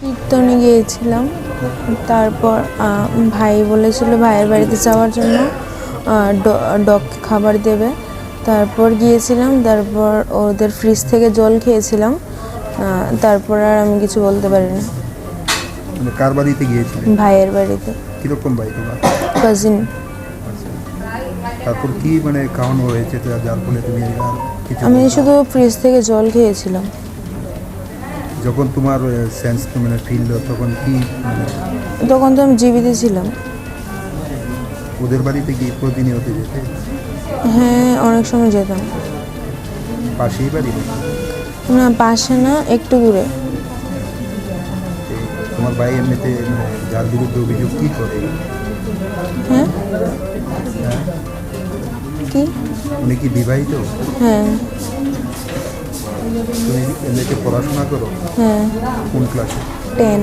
কীর্তনে গিয়েছিলাম। তারপর ভাই বলেছিল ভাইয়ের বাড়িতে যাওয়ার জন্য, ডগ খাবার দেবে। তারপর গিয়েছিলাম, তারপর ওদের ফ্রিজ থেকে জল খেয়েছিলাম। তারপর আর আমি কিছু বলতে পারিনি। মানে কার বাড়িতে গিয়েছিলে? ভাইয়ের বাড়িতে। কিরকম ভাই তোমার? কাজিন। তারপর কি মানে খাওয়ানো হয়েছে যার ফলে তুমি আর কিছু আমি বলতে? শুধু ফ্রিজ থেকে জল খেয়েছিলাম। যখন তোমার সেন্স মানে ফিরল তখন কি মানে তখন তো আমি জীবিত ছিলাম। ওদের বাড়িতে কি প্রতিনিয়ত যেতে? হ্যাঁ, অনেক সময় যেতাম। পাশেই বাড়ি নাকি? না, পাশে না, একটু দূরে। তোমার ভাই এমনিতে মানে যার বিরুদ্ধে অভিযোগ কি করে? হ্যাঁ, হ্যাঁ, কি? উনি কি বিবাহিত? হ্যাঁ। তুমি এমনিতে পড়াশোনা করো? হ্যাঁ। কোন ক্লাসে? 10।